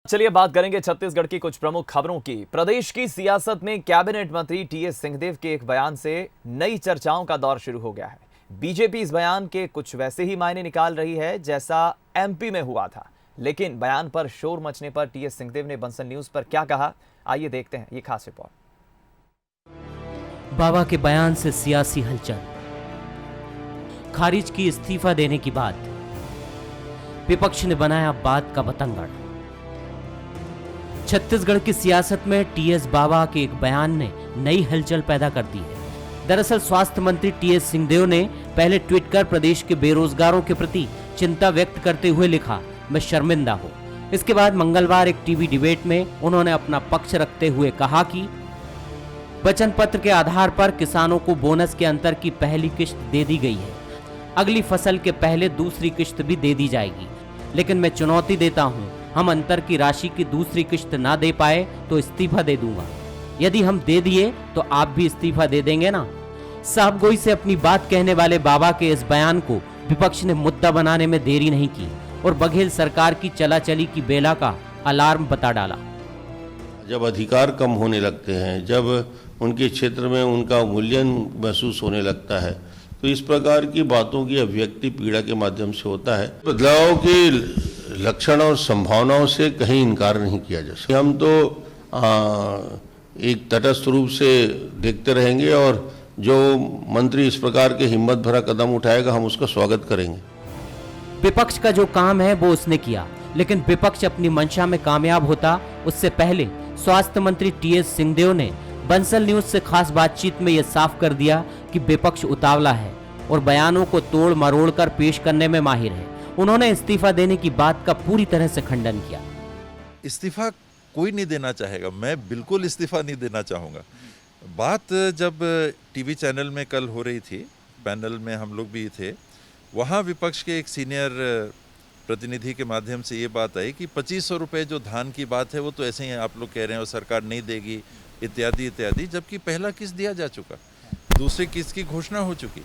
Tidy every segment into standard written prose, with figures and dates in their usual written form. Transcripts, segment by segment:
चलिए बात करेंगे छत्तीसगढ़ की कुछ प्रमुख खबरों की। प्रदेश की सियासत में कैबिनेट मंत्री टीएस सिंहदेव के एक बयान से नई चर्चाओं का दौर शुरू हो गया है। बीजेपी इस बयान के कुछ वैसे ही मायने निकाल रही है जैसा एमपी में हुआ था, लेकिन बयान पर शोर मचने पर टीएस सिंहदेव ने बंसल न्यूज पर क्या कहा, आइए देखते हैं ये खास रिपोर्ट। बाबा के बयान से सियासी हलचल, खारिज की इस्तीफा देने की बात, विपक्ष ने बनाया बात का बतंगड़। छत्तीसगढ़ की सियासत में टीएस बाबा के एक बयान ने नई हलचल पैदा कर दी है। दरअसल स्वास्थ्य मंत्री टीएस सिंहदेव ने पहले ट्वीट कर प्रदेश के बेरोजगारों के प्रति चिंता व्यक्त करते हुए लिखा, मैं शर्मिंदा हूं। इसके बाद मंगलवार एक टीवी डिबेट में उन्होंने अपना पक्ष रखते हुए कहा कि वचन पत्र के आधार पर किसानों को बोनस के अंतर की पहली किश्त दे दी गई है। अगली फसल के पहले दूसरी किश्त भी दे दी जाएगी, लेकिन मैं चुनौती देता हूं, हम अंतर की राशि की दूसरी किश्त ना दे पाए तो इस्तीफा दे दूंगा। यदि हम दे दिए तो आप भी इस्तीफा दे देंगे ना। साहबगोई से अपनी बात कहने वाले बाबा के इस बयान को विपक्ष ने मुद्दा बनाने में देरी नहीं की और बघेल सरकार की चलाचली की बेला का अलार्म बता डाला। जब अधिकार कम होने लगते हैं, जब उनके क्षेत्र में उनका मूल्यन महसूस होने लगता है, तो इस प्रकार की बातों की अभिव्यक्ति पीड़ा के माध्यम से होता है। बदलाव के लक्षण और संभावनाओं से कहीं इनकार नहीं किया जा सकता। हम तो एक तटस्थ रूप से देखते रहेंगे और जो मंत्री इस प्रकार के हिम्मत भरा कदम उठाएगा हम उसका स्वागत करेंगे। विपक्ष का जो काम है वो उसने किया, लेकिन विपक्ष अपनी मंशा में कामयाब होता उससे पहले स्वास्थ्य मंत्री टीएस सिंहदेव ने बंसल न्यूज से खास बातचीत में यह साफ कर दिया कि विपक्ष उतावला है और बयानों को तोड़ मरोड़ कर पेश करने में माहिर है। उन्होंने इस्तीफा देने की बात का पूरी तरह से खंडन किया। इस्तीफा कोई नहीं देना चाहेगा, मैं बिल्कुल इस्तीफा नहीं देना चाहूँगा। बात जब टीवी चैनल में कल हो रही थी, पैनल में हम लोग भी थे, वहाँ विपक्ष के एक सीनियर प्रतिनिधि के माध्यम से ये बात आई कि 2500 रुपये जो धान की बात है वो तो ऐसे ही आप लोग कह रहे हैं और सरकार नहीं देगी इत्यादि इत्यादि, जबकि पहला किस्त दिया जा चुका, दूसरी किस्त की घोषणा हो चुकी,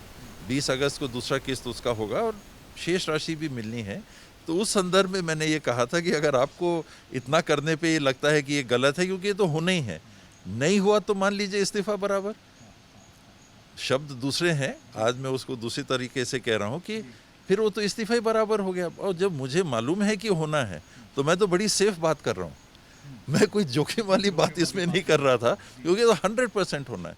20 अगस्त को दूसरा किस्त उसका होगा और शेष राशि भी मिलनी है। तो उस संदर्भ में मैंने ये कहा था कि अगर आपको इतना करने पे ये लगता है कि ये गलत है, क्योंकि ये तो होना ही है, नहीं हुआ तो मान लीजिए इस्तीफा बराबर। शब्द दूसरे हैं, आज मैं उसको दूसरी तरीके से कह रहा हूँ कि फिर वो तो इस्तीफा ही बराबर हो गया। और जब मुझे मालूम है कि होना है तो मैं तो बड़ी सेफ बात कर रहा हूँ, मैं कोई जोखिम वाली बात इसमें नहीं कर रहा था, क्योंकि तो 100% होना है।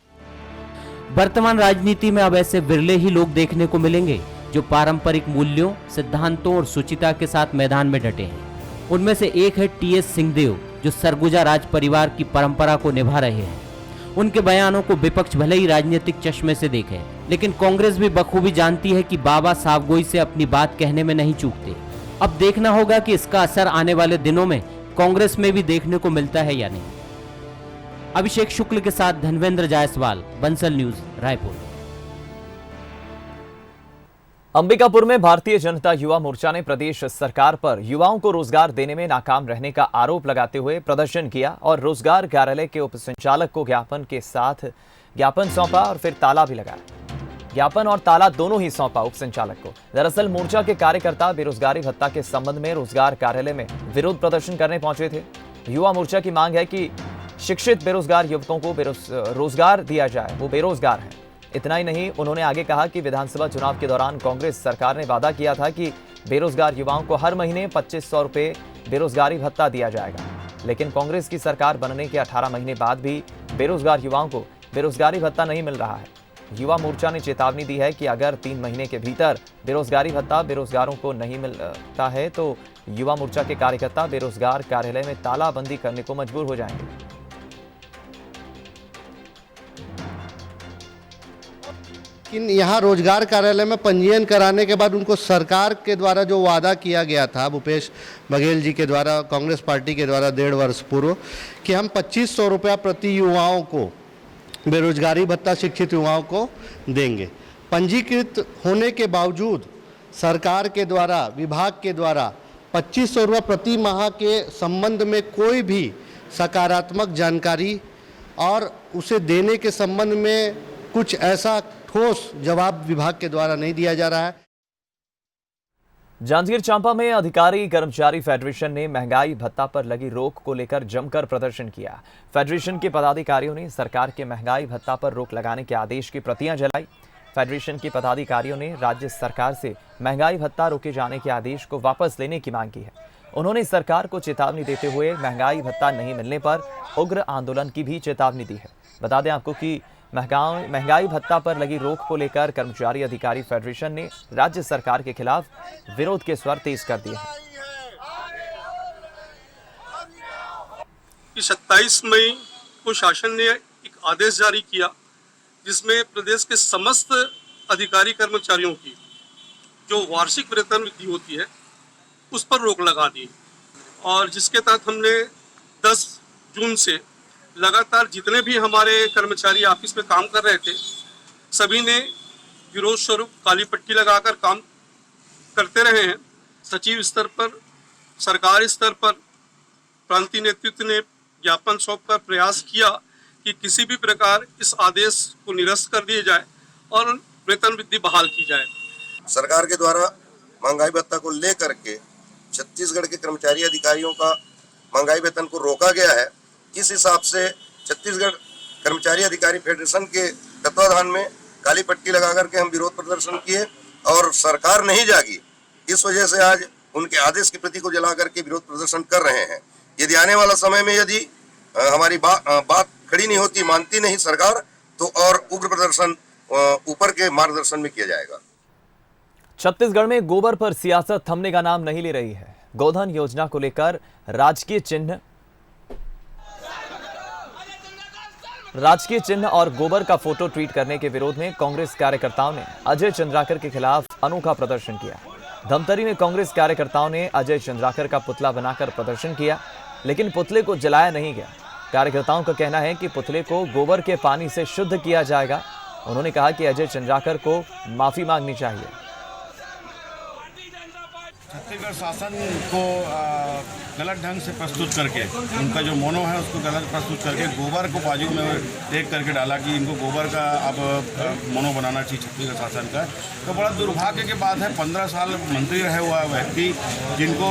वर्तमान राजनीति में अब ऐसे विरले ही लोग देखने को मिलेंगे जो पारंपरिक मूल्यों, सिद्धांतों और शुचिता के साथ मैदान में डटे हैं। उनमें से एक है टीएस सिंहदेव, जो सरगुजा राज परिवार की परंपरा को निभा रहे हैं। उनके बयानों को विपक्ष भले ही राजनीतिक चश्मे से देखे, लेकिन कांग्रेस भी बखूबी जानती है कि बाबा साहबगोई से अपनी बात कहने में नहीं चूकते। अब देखना होगा कि इसका असर आने वाले दिनों में कांग्रेस में भी देखने को मिलता है या नहीं। अभिषेक शुक्ल के साथ धनवेंद्र जायसवाल, बंसल न्यूज, रायपुर। अंबिकापुर में भारतीय जनता युवा मोर्चा ने प्रदेश सरकार पर युवाओं को रोजगार देने में नाकाम रहने का आरोप लगाते हुए प्रदर्शन किया और रोजगार कार्यालय के उप संचालक को ज्ञापन सौंपा और फिर ताला भी लगाया। ज्ञापन और ताला दोनों ही सौंपा उप संचालक को। दरअसल मोर्चा के कार्यकर्ता बेरोजगारी भत्ता के संबंध में रोजगार कार्यालय में विरोध प्रदर्शन करने पहुंचे थे। युवा मोर्चा की मांग है कि शिक्षित बेरोजगार युवकों को रोजगार दिया जाए, वो बेरोजगार हैं। इतना ही नहीं, उन्होंने आगे कहा कि विधानसभा चुनाव के दौरान कांग्रेस सरकार ने वादा किया था कि बेरोजगार युवाओं को हर महीने 2500 रुपये बेरोजगारी भत्ता दिया जाएगा, लेकिन कांग्रेस की सरकार बनने के 18 महीने बाद भी बेरोजगार युवाओं को बेरोजगारी भत्ता नहीं मिल रहा है। युवा मोर्चा ने चेतावनी दी है कि अगर 3 महीने के भीतर बेरोजगारी भत्ता बेरोजगारों को नहीं मिलता है तो युवा मोर्चा के कार्यकर्ता बेरोजगार कार्यालय में तालाबंदी करने को मजबूर हो जाएंगे। लेकिन यहाँ रोजगार कार्यालय में पंजीयन कराने के बाद उनको सरकार के द्वारा जो वादा किया गया था भूपेश बघेल जी के द्वारा, कांग्रेस पार्टी के द्वारा 1.5 वर्ष पूर्व, कि हम 2500 रुपया प्रति युवाओं को बेरोजगारी भत्ता शिक्षित युवाओं को देंगे। पंजीकृत होने के बावजूद सरकार के द्वारा, विभाग के द्वारा 2500 रुपये प्रति माह के संबंध में कोई भी सकारात्मक जानकारी और उसे देने के संबंध में कुछ ऐसा ठोस जवाब विभाग के द्वारा नहीं दिया जा रहा है। जांजगीर चांपा में अधिकारी कर्मचारी फेडरेशन ने महंगाई भत्ता पर लगी रोक को लेकर जमकर प्रदर्शन किया। फेडरेशन के पदाधिकारियों ने सरकार के महंगाई भत्ता पर रोक लगाने के आदेश की प्रतियां जलाई। फेडरेशन के पदाधिकारियों ने राज्य सरकार से महंगाई भत्ता रोके जाने के आदेश को वापस लेने की मांग की है। उन्होंने सरकार को चेतावनी देते हुए महंगाई भत्ता नहीं मिलने पर उग्र आंदोलन की भी चेतावनी दी है। बता दें आपको कि महंगाई भत्ता पर लगी रोक को लेकर कर्मचारी अधिकारी फेडरेशन ने राज्य सरकार के खिलाफ विरोध के स्वर तेज कर दिए हैं। 27 मई को शासन ने एक आदेश जारी किया जिसमें प्रदेश के समस्त अधिकारी कर्मचारियों की जो वार्षिक वेतन वृद्धि होती है उस पर रोक लगा दी और जिसके तहत हमने 10 जून से लगातार जितने भी हमारे कर्मचारी ऑफिस में काम कर रहे थे सभी ने विरोध स्वरूप काली पट्टी लगाकर काम करते रहे हैं। सचिव स्तर पर, सरकार स्तर पर प्रांतीय नेतृत्व ने ज्ञापन सौंपकर प्रयास किया कि किसी भी प्रकार इस आदेश को निरस्त कर दिया जाए और वेतन वृद्धि बहाल की जाए। सरकार के द्वारा महंगाई भत्ता को लेकर के छत्तीसगढ़ के कर्मचारी अधिकारियों का महंगाई वेतन को रोका गया है। इस हिसाब से छत्तीसगढ़ कर्मचारी अधिकारी फेडरेशन के तत्वाधान में काली पट्टी लगा करके हम विरोध प्रदर्शन किए और सरकार नहीं जागी। इस वजह से आज उनके आदेश की प्रति को जला करके विरोध प्रदर्शन कर रहे हैं। यदि आने वाला समय में यदि हमारी बात खड़ी नहीं होती, मानती नहीं सरकार, तो और उग्र प्रदर्शन ऊपर के मार्गदर्शन में किया जाएगा। छत्तीसगढ़ में गोबर पर सियासत थमने का नाम नहीं ले रही है। गोधन योजना को लेकर राजकीय चिन्ह और गोबर का फोटो ट्वीट करने के विरोध में कांग्रेस कार्यकर्ताओं ने अजय चंद्राकर के खिलाफ अनोखा प्रदर्शन किया। धमतरी में कांग्रेस कार्यकर्ताओं ने अजय चंद्राकर का पुतला बनाकर प्रदर्शन किया, लेकिन पुतले को जलाया नहीं गया। कार्यकर्ताओं का कहना है कि पुतले को गोबर के पानी से शुद्ध किया जाएगा। उन्होंने कहा कि अजय चंद्राकर को माफी मांगनी चाहिए। छत्तीसगढ़ शासन को गलत ढंग से प्रस्तुत करके, उनका जो मोनो है उसको गलत प्रस्तुत करके गोबर को बाजू में देख करके डाला कि इनको गोबर का अब मोनो बनाना चाहिए छत्तीसगढ़ शासन का। तो बड़ा दुर्भाग्य की बात है, 15 साल मंत्री रहे हुआ व्यक्ति जिनको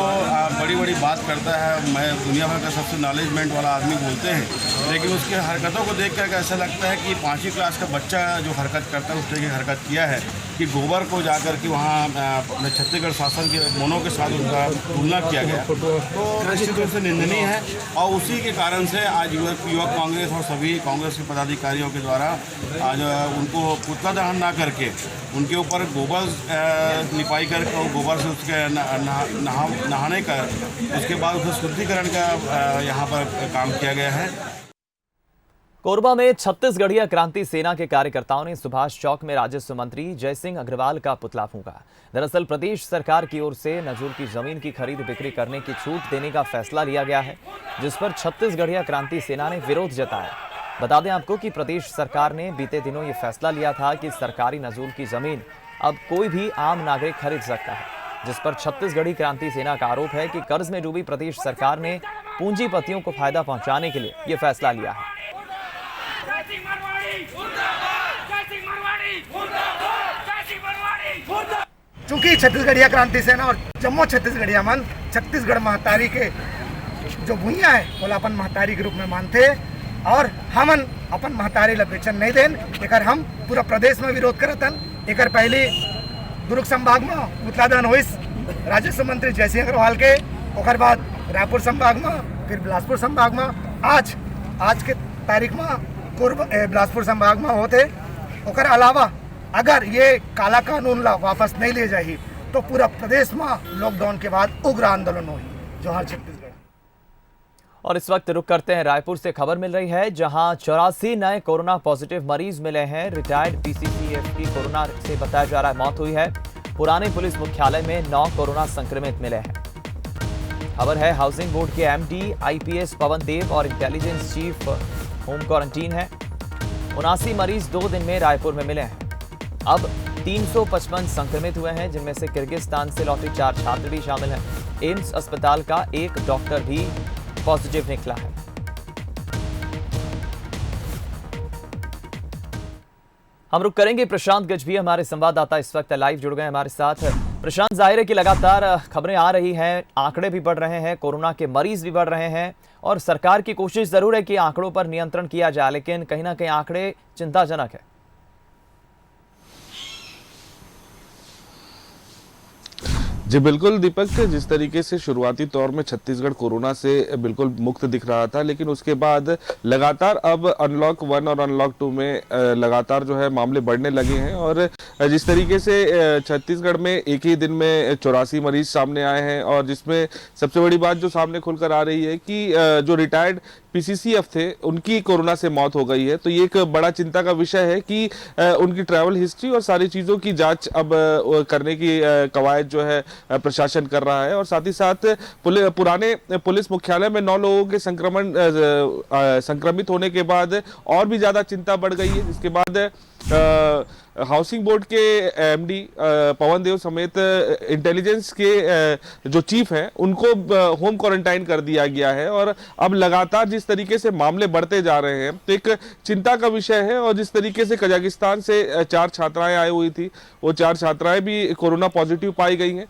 बड़ी बड़ी बात करता है, मैं दुनिया भर का सबसे नॉलेजमेंट वाला आदमी बोलते हैं, लेकिन उसकी हरकतों को देख कर ऐसा लगता है कि 5वीं क्लास का बच्चा जो हरकत करता है उस तरह की हरकत किया है कि गोबर को जाकर के वहाँ अपने छत्तीसगढ़ शासन के मोनो के साथ उनका तुलना किया गया, तो निश्चित रूप से निंदनीय है। और उसी के कारण से आज युवक कांग्रेस और सभी कांग्रेस के पदाधिकारियों के द्वारा आज उनको पुतला दहन ना करके उनके ऊपर गोबर निपाई करके और गोबर से उसके नहाने का, उसके बाद उसका शुद्धिकरण का यहाँ पर काम किया गया है। कोरबा में छत्तीसगढ़िया क्रांति सेना के कार्यकर्ताओं ने सुभाष चौक में राजस्व मंत्री जयसिंह अग्रवाल का पुतला फूंका। दरअसल प्रदेश सरकार की ओर से नजूल की जमीन की खरीद बिक्री करने की छूट देने का फैसला लिया गया है, जिस पर छत्तीसगढ़िया क्रांति सेना ने विरोध जताया। बता दें आपको कि प्रदेश सरकार ने बीते दिनों ये फैसला लिया था कि सरकारी नजूल की जमीन अब कोई भी आम नागरिक खरीद सकता है, जिस पर छत्तीसगढ़ी क्रांति सेना का आरोप है कि कर्ज में डूबी प्रदेश सरकार ने पूंजीपतियों को फायदा पहुंचाने के लिए ये फैसला लिया है। चूंकि छत्तीसगढ़िया क्रांति सेना और जम्मू छत्तीसगढ़िया मन छत्तीसगढ़ महतारी के जो भूइया है बोला अपन महतारी के रूप में मानते और हमन अपन महतारी ला बेचन नहीं देन, एकर हम पूरा प्रदेश में विरोध करतन। एकर पहले दुर्ग संभाग में पुतला दहन होइस राजस्व मंत्री जयसिंह अग्रवाल के, ओकर बाद रायपुर संभाग में, फिर बिलासपुर संभाग में, आज के तारीख में बिलासपुर संभाग में होते। ओकर अलावा अगर ये काला कानून ला वापस नहीं ले जाही तो पूरा प्रदेश में लॉकडाउन के बाद उग्र आंदोलन होगी। जोहार छत्तीसगढ़। और इस वक्त रुक करते हैं रायपुर से। खबर मिल रही है जहां 84 नए कोरोना पॉजिटिव मरीज मिले हैं। रिटायर्ड पीसीसीएफ की कोरोना से बताया जा रहा है मौत हुई है। पुराने पुलिस मुख्यालय में 9 कोरोना संक्रमित मिले हैं। खबर है हाउसिंग बोर्ड के एमडी आईपीएस पवन देव और इंटेलिजेंस चीफ होम क्वारंटीन है। 79 मरीज 2 दिन में रायपुर में मिले हैं। अब 355 संक्रमित हुए हैं, जिनमें से किर्गिस्तान से लौटे 4 छात्र भी शामिल हैं। एम्स अस्पताल का एक डॉक्टर भी पॉजिटिव निकला है। हम रुक करेंगे। प्रशांत गजभी हमारे संवाददाता इस वक्त लाइव जुड़ गए हमारे साथ। प्रशांत, जाहिर है कि लगातार खबरें आ रही हैं, आंकड़े भी बढ़ रहे हैं, कोरोना के मरीज भी बढ़ रहे हैं और सरकार की कोशिश जरूर है कि आंकड़ों पर नियंत्रण किया जाए, लेकिन कहीं ना कहीं आंकड़े चिंताजनक है। जी बिल्कुल दीपक, जिस तरीके से शुरुआती तौर में छत्तीसगढ़ कोरोना से बिल्कुल मुक्त दिख रहा था, लेकिन उसके बाद लगातार अब अनलॉक 1 और अनलॉक 2 में लगातार जो है मामले बढ़ने लगे हैं। और जिस तरीके से छत्तीसगढ़ में एक ही दिन में 84 मरीज सामने आए हैं और जिसमें सबसे बड़ी बात जो सामने खुलकर आ रही है कि जो रिटायर्ड पीसीसीएफ थे उनकी कोरोना से मौत हो गई है। तो ये एक बड़ा चिंता का विषय है कि उनकी ट्रैवल हिस्ट्री और सारी चीज़ों की जांच अब करने की कवायद जो है प्रशासन कर रहा है। और साथ ही साथ पुराने पुलिस मुख्यालय में 9 लोगों के संक्रमित होने के बाद और भी ज़्यादा चिंता बढ़ गई है, जिसके बाद हाउसिंग बोर्ड के एमडी पवन देव समेत इंटेलिजेंस के जो चीफ हैं उनको होम क्वारंटाइन कर दिया गया है। और अब लगातार जिस तरीके से मामले बढ़ते जा रहे हैं तो एक चिंता का विषय है। और जिस तरीके से कजाकिस्तान से 4 छात्राएं आई हुई थी, वो 4 छात्राएं भी कोरोना पॉजिटिव पाई गई हैं,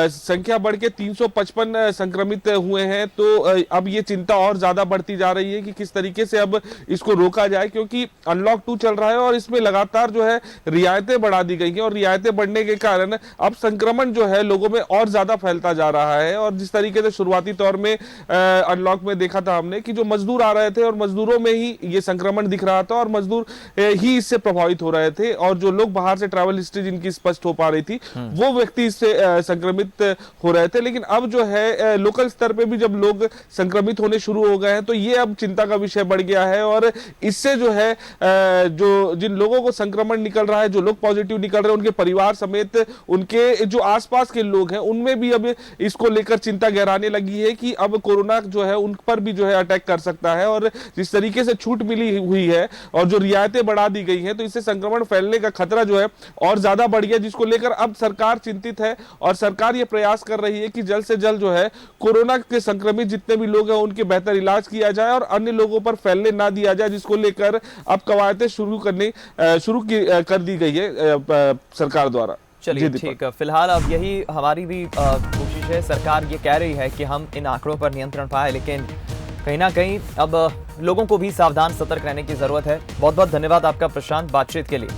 संख्या बढ़ के 355 संक्रमित हुए हैं। तो अब ये चिंता और ज्यादा बढ़ती जा रही है कि किस तरीके से अब इसको रोका जाए, क्योंकि अनलॉक 2 चल रहा है और इसमें लगातार जो है रियायतें बढ़ा दी गई हैं और रियायतें बढ़ने के कारण अब संक्रमण जो है लोगों में और ज्यादा फैलता जा रहा है। और जिस तरीके से शुरुआती तौर में अनलॉक में देखा था हमने कि जो मजदूर आ रहे थे और मजदूरों में ही ये संक्रमण दिख रहा था और मजदूर ही इससे प्रभावित हो रहे थे, और जो लोग बाहर से ट्रैवल हिस्ट्री जिनकी स्पष्ट हो पा रही थी वो व्यक्ति इससे संक्रमित हो रहे थे। लेकिन अब जो है लोकल स्तर पे भी जब लोग संक्रमित होने शुरू हो गए हैं तो ये अब चिंता का विषय बढ़ गया है। और इससे जो है जो जिन लोगों को संक्रमण निकल रहा है, जो लोग पॉजिटिव निकल रहे हैं, उनके परिवार समेत उनके जो आसपास के लोग हैं उनमें भी अब इसको लेकर चिंता गहराने लगी है कि अब कोरोना जो है उन पर भी जो है अटैक कर सकता है। और जिस तरीके से छूट मिली हुई है और जो रियायतें बढ़ा दी गई हैं तो इससे संक्रमण फैलने का खतरा जो है और ज्यादा बढ़ गया, जिसको लेकर अब सरकार चिंतित है। और सरकार ये प्रयास कर रही है कि जल्द से जल्द जो है कोरोना के संक्रमित जितने भी लोग हैं उनके बेहतर इलाज किया जाए और अन्य लोगों पर फैलने ना दिया जाए, जिसको लेकर अब कवायदें शुरू कर दी गई है सरकार द्वारा। चलिए ठीक, फिलहाल अब यही हमारी भी कोशिश है। सरकार ये कह रही है कि हम इन आंकड़ों पर नियंत्रण पाए, लेकिन कहीं ना कहीं अब लोगों को भी सावधान सतर्क रहने की जरूरत है। बहुत बहुत धन्यवाद आपका प्रशांत, बातचीत के लिए।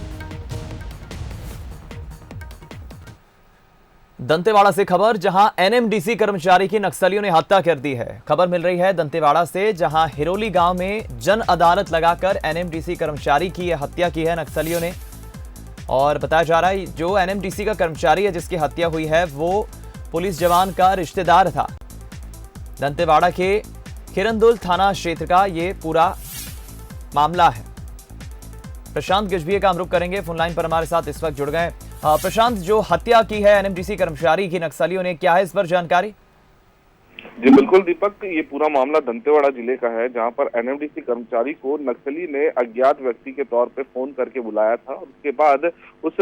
दंतेवाड़ा से खबर, जहां एनएमडीसी कर्मचारी की नक्सलियों ने हत्या कर दी है। खबर मिल रही है दंतेवाड़ा से, जहां हिरोली गांव में जन अदालत लगाकर एनएमडीसी कर्मचारी की यह हत्या की है नक्सलियों ने। और बताया जा रहा है जो एनएमडीसी का कर्मचारी है जिसकी हत्या हुई है वो पुलिस जवान का रिश्तेदार था। दंतेवाड़ा के किरंदुल थाना क्षेत्र का ये पूरा मामला है। प्रशांत गजभिये का हम रुख करेंगे, फोनलाइन पर हमारे साथ इस वक्त जुड़ गए। प्रशांत, जो हत्या की है एनएमडीसी कर्मचारी की नक्सलियों ने, क्या है इस पर जानकारी? जी बिल्कुल दीपक, ये पूरा मामला दंतेवाड़ा जिले का है, जहां पर एनएमडीसी कर्मचारी को नक्सली ने अज्ञात व्यक्ति के तौर पे फोन करके बुलाया था। उसके बाद उस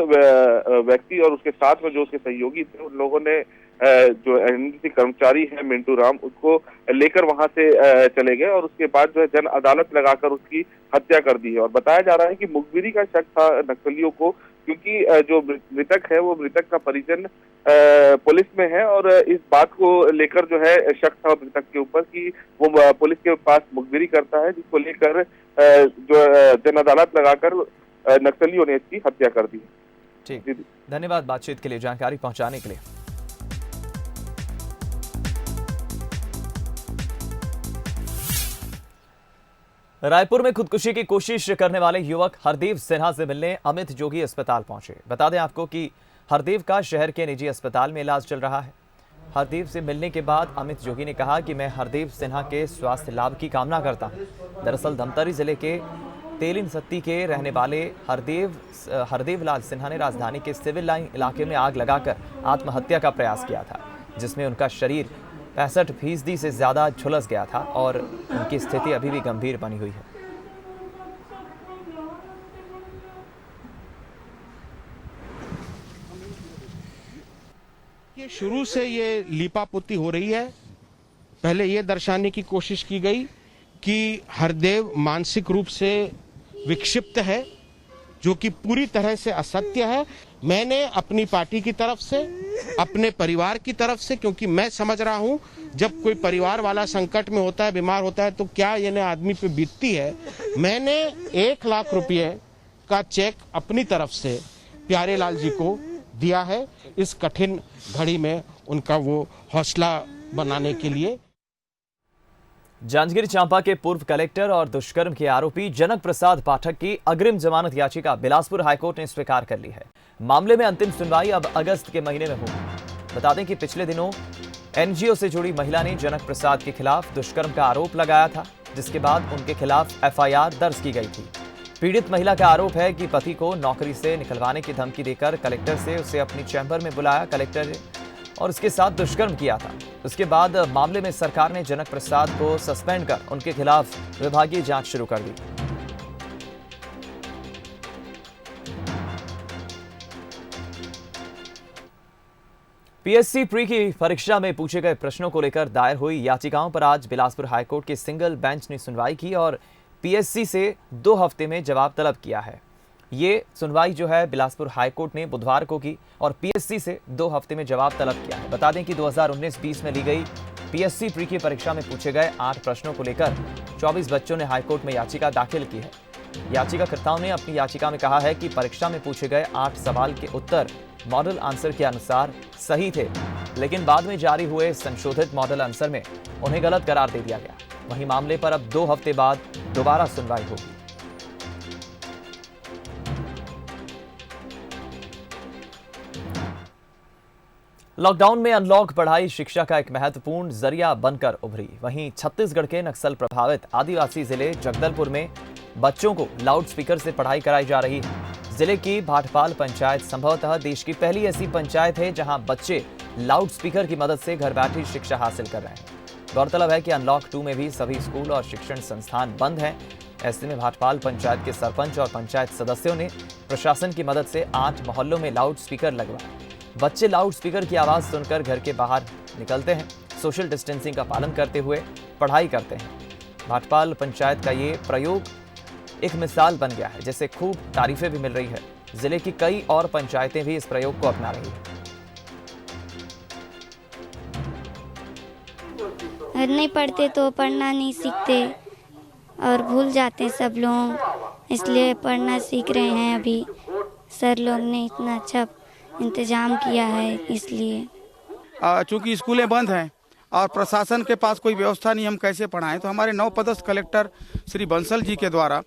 व्यक्ति और उसके साथ में जो उसके सहयोगी थे उन लोगों ने जो एनएमडीसी कर्मचारी है मिंटू राम, उसको लेकर वहां से चले गए और उसके बाद जो है जन अदालत लगाकर उसकी हत्या कर दी है। और बताया जा रहा है कि मुखबिरी का शक था नक्सलियों को, क्योंकि जो मृतक है वो मृतक का परिजन पुलिस में है और इस बात को लेकर जो है शक था मृतक के ऊपर कि वो पुलिस के पास मुखबिरी करता है, जिसको लेकर जो जन अदालत लगाकर नक्सलियों ने इसकी हत्या कर दी। ठीक, धन्यवाद बातचीत के लिए, जानकारी पहुंचाने के लिए। रायपुर में खुदकुशी की कोशिश करने वाले युवक हरदेव सिन्हा से मिलने अमित जोगी अस्पताल पहुंचे। बता दें आपको कि हरदेव का शहर के निजी अस्पताल में इलाज चल रहा है। हरदेव से मिलने के बाद अमित जोगी ने कहा कि मैं हरदेव सिन्हा के स्वास्थ्य लाभ की कामना करता हूं। दरअसल धमतरी जिले के तेलिन सत्ती के रहने वाले हरदेव लाल सिन्हा ने राजधानी के सिविल लाइन इलाके में आग लगाकर आत्महत्या का प्रयास किया था, जिसमें उनका शरीर 65% से ज्यादा झुलस गया था और उनकी स्थिति अभी भी गंभीर बनी हुई है। ये शुरू से ये लीपापोती हो रही है। पहले ये दर्शाने की कोशिश की गई कि हरदेव मानसिक रूप से विक्षिप्त है, जो कि पूरी तरह से असत्य है। मैंने अपनी पार्टी की तरफ से, अपने परिवार की तरफ से, क्योंकि मैं समझ रहा हूं जब कोई परिवार वाला संकट में होता है, बीमार होता है, तो क्या ये आदमी पे बीतती है, मैंने 1 लाख रुपए का चेक अपनी तरफ से प्यारे लाल जी को दिया है इस कठिन घड़ी में उनका वो हौसला बनाने के लिए। जांजगीर चांपा के पूर्व कलेक्टर और दुष्कर्म के आरोपी जनक प्रसाद पाठक की अग्रिम जमानत याचिका बिलासपुर हाईकोर्ट ने स्वीकार कर ली है। मामले में अंतिम सुनवाई अब अगस्त के महीने में होगी। बता दें कि पिछले दिनों एनजीओ से जुड़ी महिला ने जनक प्रसाद के खिलाफ दुष्कर्म का आरोप लगाया था, जिसके बाद उनके खिलाफ एफआईआर दर्ज की गई थी। पीड़ित महिला का आरोप है कि पति को नौकरी से निकलवाने की धमकी देकर कलेक्टर से उसे अपनी चैम्बर में बुलाया कलेक्टर ने और उसके साथ दुष्कर्म किया था। उसके बाद मामले में सरकार ने जनक प्रसाद को सस्पेंड कर उनके खिलाफ विभागीय जांच शुरू कर दी। पीएससी प्री की परीक्षा में पूछे गए प्रश्नों को लेकर दायर हुई याचिकाओं पर आज बिलासपुर हाईकोर्ट के सिंगल बेंच ने सुनवाई की और पीएससी से 2 हफ्ते में जवाब तलब किया है। ये सुनवाई जो है बिलासपुर हाईकोर्ट ने बुधवार को की और पीएससी से 2 हफ्ते में जवाब तलब किया है। बता दें कि 2019-20 में ली गई पीएससी प्री की परीक्षा में पूछे गए 8 प्रश्नों को लेकर 24 बच्चों ने हाईकोर्ट में याचिका दाखिल की है। याचिकाकर्ताओं ने अपनी याचिका में कहा है कि परीक्षा में पूछे गए 8 सवाल के उत्तर मॉडल आंसर के अनुसार सही थे, लेकिन बाद में जारी हुए संशोधित मॉडल आंसर में उन्हें गलत करार दे दिया गया। वहीं मामले पर अब 2 हफ्ते बाद दोबारा सुनवाई होगी। लॉकडाउन में अनलॉक पढ़ाई शिक्षा का एक महत्वपूर्ण जरिया बनकर उभरी। वहीं छत्तीसगढ़ के नक्सल प्रभावित आदिवासी जिले जगदलपुर में बच्चों को लाउडस्पीकर से पढ़ाई कराई जा रही है। जिले की भाटपाल पंचायत संभवतः देश की पहली ऐसी पंचायत है जहां बच्चे लाउडस्पीकर की मदद से घर बैठे शिक्षा हासिल कर रहे हैं। गौरतलब है कि अनलॉक 2 में भी सभी स्कूल और शिक्षण संस्थान बंद हैं। ऐसे में भाटपाल पंचायत के सरपंच और पंचायत सदस्यों ने प्रशासन की मदद से 8 मोहल्लों में लाउडस्पीकर लगवाए। बच्चे लाउडस्पीकर की आवाज सुनकर घर के बाहर निकलते हैं, सोशल डिस्टेंसिंग का पालन करते हुए पढ़ाई करते हैं। भाटपाल पंचायत का ये प्रयोग एक मिसाल बन गया है, जिससे खूब तारीफें भी मिल रही है। जिले की कई और पंचायतें भी इस प्रयोग को अपना रही है। नहीं पढ़ते तो पढ़ना नहीं सीखते और भूल जाते सब लोग, इसलिए पढ़ना सीख रहे हैं। अभी सर लोग ने इतना अच्छा इंतजाम किया है, इसलिए चूँकि स्कूलें बंद हैं और प्रशासन के पास कोई व्यवस्था नहीं, हम कैसे पढ़ाएं, तो हमारे नवपदस्थ कलेक्टर श्री बंसल जी के द्वारा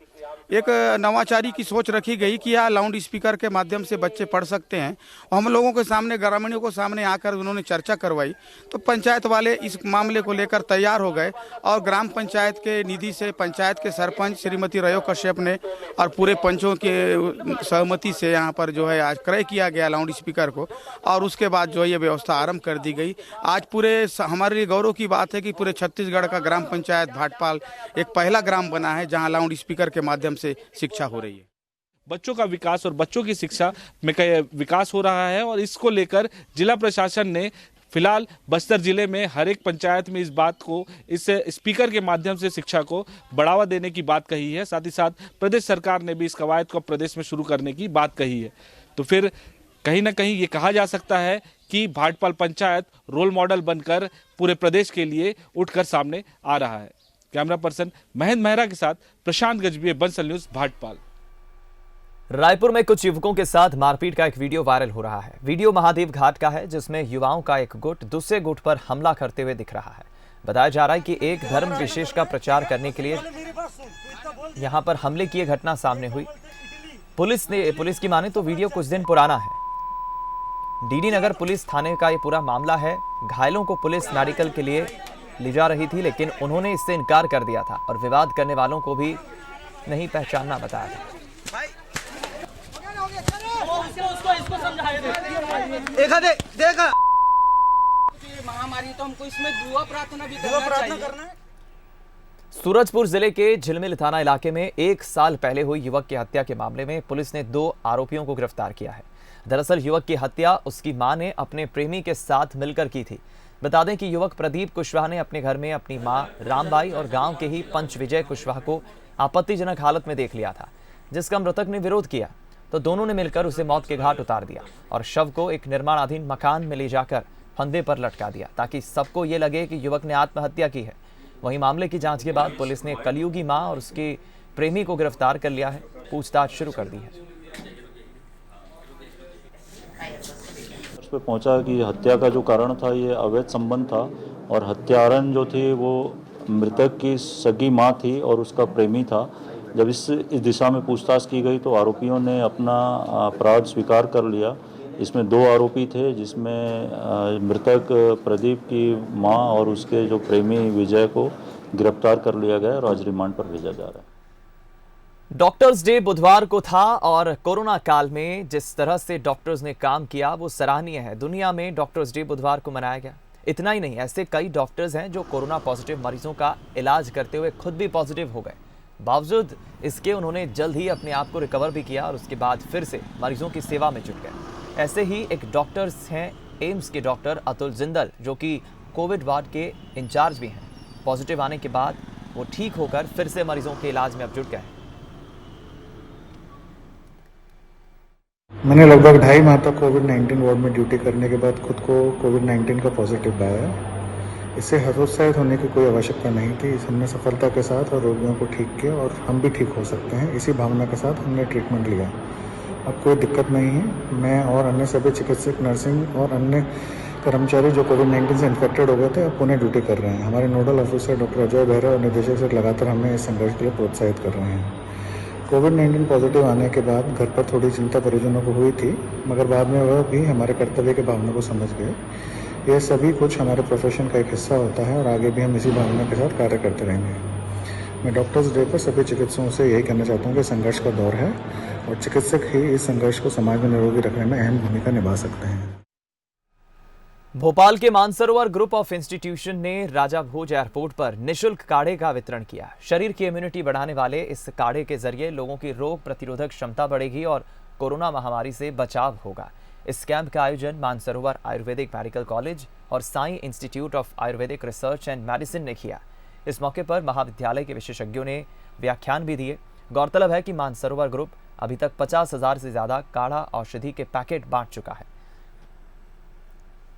एक नवाचारी की सोच रखी गई कि यह लाउड स्पीकर के माध्यम से बच्चे पढ़ सकते हैं। और हम लोगों के सामने, ग्रामीणों को सामने आकर उन्होंने चर्चा करवाई, तो पंचायत वाले इस मामले को लेकर तैयार हो गए और ग्राम पंचायत के निधि से पंचायत के सरपंच श्रीमती रयो कश्यप ने और पूरे पंचों के सहमति से यहाँ पर जो है आज क्रय किया गया लाउड स्पीकर को और उसके बाद जो है ये व्यवस्था आरंभ कर दी गई। आज पूरे हमारे लिए गौरव की बात है कि पूरे छत्तीसगढ़ का ग्राम पंचायत भाटपाल एक पहला ग्राम बना है जहाँ लाउड स्पीकर के माध्यम से शिक्षा हो रही है। बच्चों का विकास और बच्चों की शिक्षा में विकास हो रहा है और इसको लेकर जिला प्रशासन ने फिलहाल बस्तर जिले में हर एक पंचायत में इस बात को, इस स्पीकर के माध्यम से शिक्षा को बढ़ावा देने की बात कही है। साथ ही साथ प्रदेश सरकार ने भी इस कवायद को प्रदेश में शुरू करने की बात कही है। तो फिर कहीं ना कहीं ये कहा जा सकता है कि भाटपाल पंचायत रोल मॉडल बनकर पूरे प्रदेश के लिए उठकर सामने आ रहा है। कैमरा पर्सन महेंद्र मेहरा के साथ प्रशांत गजबीये, बंसल न्यूज, भाटपाल। रायपुर में कुछ युवकों के साथ मारपीट का एक वीडियो वायरल हो रहा है। वीडियो महादेव घाट का है, जिसमें युवाओं का एक गुट दूसरे गुट पर हमला करते हुए दिख रहा है। बताया जा रहा है कि एक धर्म विशेष का प्रचार करने के लिए यहां पर हमले की घटना सामने हुई। पुलिस की माने तो वीडियो कुछ दिन पुराना है। डीडी नगर पुलिस थाने का ये पूरा मामला है। घायलों को पुलिस मेडिकल के लिए ले जा रही थी, लेकिन उन्होंने इससे इनकार कर दिया था और विवाद करने वालों को भी नहीं पहचानना बताया था। महामारी तो हमको इसमें दुआ प्रार्थना भी करना है। सूरजपुर जिले के झिलमिल थाना इलाके में 1 साल पहले हुई युवक की हत्या के मामले में पुलिस ने 2 आरोपियों को गिरफ्तार किया है। दरअसल युवक की हत्या उसकी मां ने अपने प्रेमी के साथ मिलकर की थी। बता दें कि युवक प्रदीप कुशवाहा ने अपने घर में अपनी मां रामबाई और गांव के ही पंच विजय कुशवाहा को आपत्तिजनक हालत में देख लिया था, जिसका मृतक ने विरोध किया। तो दोनों ने मिलकर उसे मौत के घाट उतार दिया और शव को एक निर्माणाधीन मकान में ले जाकर फंदे पर लटका दिया ताकि सबको ये लगे कि युवक ने आत्महत्या की है। वहीं मामले की जांच के बाद पुलिस ने कलयुगी मां और उसके प्रेमी को गिरफ्तार कर लिया है, पूछताछ शुरू कर दी है। उस पर पहुंचा कि हत्या का जो कारण था ये अवैध संबंध था और हत्यारण जो थे वो मृतक की सगी मां थी और उसका प्रेमी था। जब इस दिशा में पूछताछ की गई तो आरोपियों ने अपना अपराध स्वीकार कर लिया। इसमें 2 आरोपी थे जिसमें मृतक प्रदीप की मां और उसके जो प्रेमी विजय को गिरफ्तार कर लिया गया और आज रिमांड पर भेजा जा रहा है। डॉक्टर्स डे बुधवार को था और कोरोना काल में जिस तरह से डॉक्टर्स ने काम किया वो सराहनीय है। दुनिया में डॉक्टर्स डे बुधवार को मनाया गया। इतना ही नहीं, ऐसे कई डॉक्टर्स हैं जो कोरोना पॉजिटिव मरीजों का इलाज करते हुए खुद भी पॉजिटिव हो गए। बावजूद इसके उन्होंने जल्द ही अपने आप को रिकवर भी किया और उसके बाद फिर से मरीजों की सेवा में जुट गए। ऐसे ही एक डॉक्टर्स हैं एम्स के डॉक्टर अतुल जिंदल, जो कि कोविड वार्ड के इंचार्ज भी हैं। पॉजिटिव आने के बाद वो ठीक होकर फिर से मरीजों के इलाज में अब जुट गए। मैंने लगभग 2.5 माह तक कोविड-19 वार्ड में ड्यूटी करने के बाद खुद को कोविड-19 का पॉजिटिव पाया। इससे हतोत्साहित होने की कोई आवश्यकता नहीं थी। हमने सफलता के साथ और रोगियों को ठीक किया और हम भी ठीक हो सकते हैं, इसी भावना के साथ हमने ट्रीटमेंट लिया। अब कोई दिक्कत नहीं है। मैं और अन्य सभी चिकित्सक, नर्सिंग और अन्य कर्मचारी जो कोविड-19 से इन्फेक्टेड हो गए थे अब पुनः ड्यूटी कर रहे हैं। हमारे nodal officer doctor Ajay Behera और निदेशक से लगातार हमें इस संघर्ष के लिए प्रोत्साहित कर रहे हैं। कोविड-19 पॉजिटिव आने के बाद घर पर थोड़ी चिंता परिजनों को हुई थी, मगर बाद में वह भी हमारे कर्तव्य की भावना को समझ गए। यह सभी कुछ हमारे प्रोफेशन का एक हिस्सा होता है और आगे भी हम इसी भावना के साथ कार्य करते रहेंगे। मैं डॉक्टर्स डे पर सभी चिकित्सकों से यही कहना चाहता हूँ कि संघर्ष का दौर है और चिकित्सक ही इस संघर्ष को समाज में निरोगी रखने में अहम भूमिका निभा सकते हैं। भोपाल के मानसरोवर ग्रुप ऑफ इंस्टीट्यूशन ने राजा भोज एयरपोर्ट पर निशुल्क काढ़े का वितरण किया। शरीर की इम्यूनिटी बढ़ाने वाले इस काढ़े के जरिए लोगों की रोग प्रतिरोधक क्षमता बढ़ेगी और कोरोना महामारी से बचाव होगा। इस कैंप का आयोजन मानसरोवर आयुर्वेदिक मेडिकल कॉलेज और Sai institute of Ayurvedic research and medicine ने किया। इस मौके पर महाविद्यालय के विशेषज्ञों ने व्याख्यान भी दिए। गौरतलब है कि मानसरोवर ग्रुप अभी तक 50,000 से ज्यादा काढ़ा औषधि के पैकेट बांट चुका है।